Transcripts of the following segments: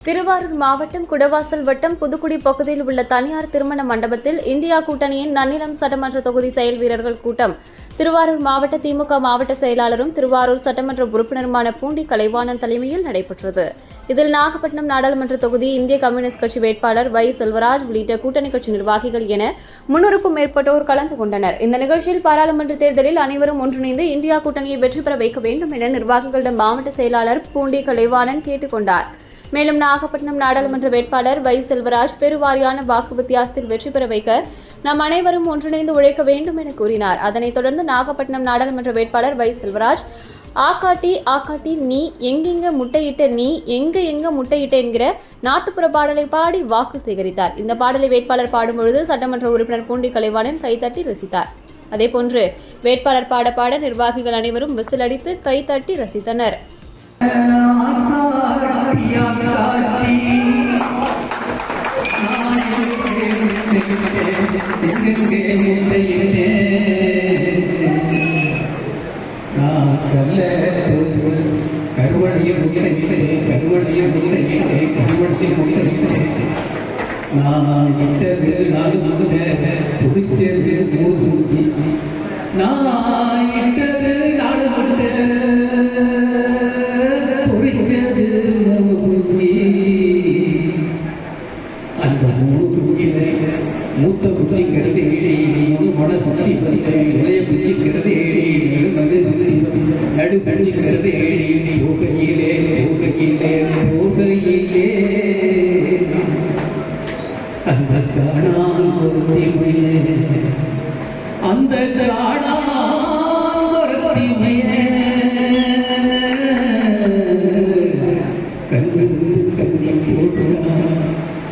திருவாரூர் மாவட்டம் குடவாசல் வட்டம் புதுக்குடி பகுதியில் உள்ள தனியார் திருமண மண்டபத்தில் இந்தியா கூட்டணியின் நன்னிலம் சட்டமன்ற தொகுதி செயல் வீரர்கள் கூட்டம் திருவாரூர் மாவட்ட திமுக மாவட்ட செயலாளரும் திருவாரூர் சட்டமன்ற உறுப்பினருமான பூண்டி கலைவாணன் தலைமையில் நடைபெற்றது. இதில் நாகப்பட்டினம் நாடாளுமன்ற தொகுதி இந்திய கம்யூனிஸ்ட் கட்சி வேட்பாளர் வை செல்வராஜ் உள்ளிட்ட கூட்டணி கட்சி நிர்வாகிகள் என 300க்கும் மேற்பட்டோர் கலந்து கொண்டனர். இந்த நிகழ்ச்சியில் பாராளுமன்ற தேர்தலில் அனைவரும் ஒன்றிணைந்து இந்தியா கூட்டணியை வெற்றி பெற வைக்க வேண்டும் என நிர்வாகிகளிடம் மாவட்ட செயலாளர் பூண்டி கலைவாணன் கேட்டுக் கொண்டார். மேலும் நாகப்பட்டினம் நாடாளுமன்ற வேட்பாளர் வை செல்வராஜ் பெருவாரியான வாக்கு வித்தியாசத்தில் வெற்றி பெற வைக்க நாம் அனைவரும் ஒன்றிணைந்து உழைக்க வேண்டும் என கூறினார். அதனைத் தொடர்ந்து நாகப்பட்டினம் நாடாளுமன்ற வேட்பாளர் வை செல்வராஜ் ஆக்காட்டி நீ எங்கெங்க முட்டையிட்ட நீ எங்க முட்டையிட்ட என்கிற நாட்டுப்புற பாடலை பாடி வாக்கு சேகரித்தார். இந்த பாடலை வேட்பாளர் பாடும்பொழுது சட்டமன்ற உறுப்பினர் பூண்டி கலைவாணன் கைதட்டி ரசித்தார். அதேபோன்று வேட்பாளர் பாட நிர்வாகிகள் அனைவரும் விசில் அடித்து கைதட்டி ரசித்தனர். மூத்த புத்தி கிடந்து மன சுத்தி இளைய புத்தி கிடந்து நடு கடிக்கிறது போகையிலே அந்த காணாமொருத்திமையே அந்த காணாமொருத்திமையே கண்ணி போட்டுவா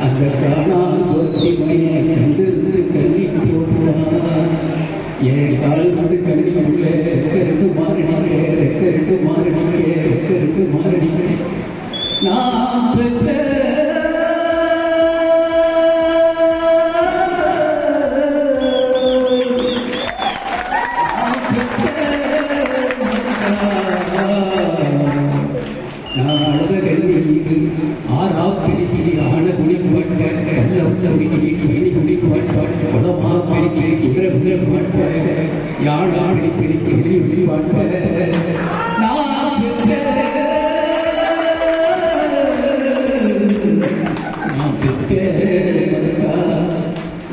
அந்த காணாமொருத்திமையே கண்டிருந்து கண்ணி போட்டுவா ஏன் காலத்து கண்ணிக்குள்ளே ரெக்கருக்கு மாறடிக்கிறே நான் பெற்ற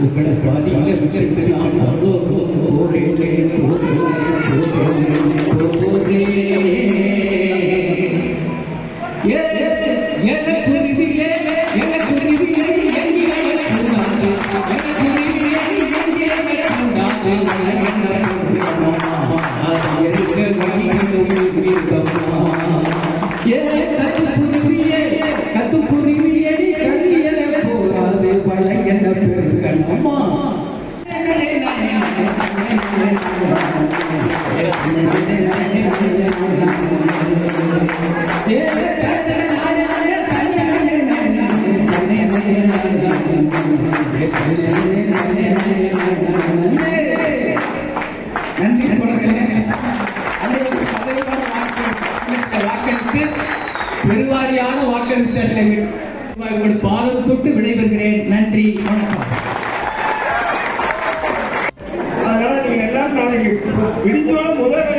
உங்களை பாதியில் விட்டு நான் பெருவாரியான வாக்களித்த பாதம் தொட்டு விடைபெறுகிறேன். நன்றி, வணக்கம். அதனால நீங்க எல்லாம் நாளைக்கு பிடிச்சோட முதல்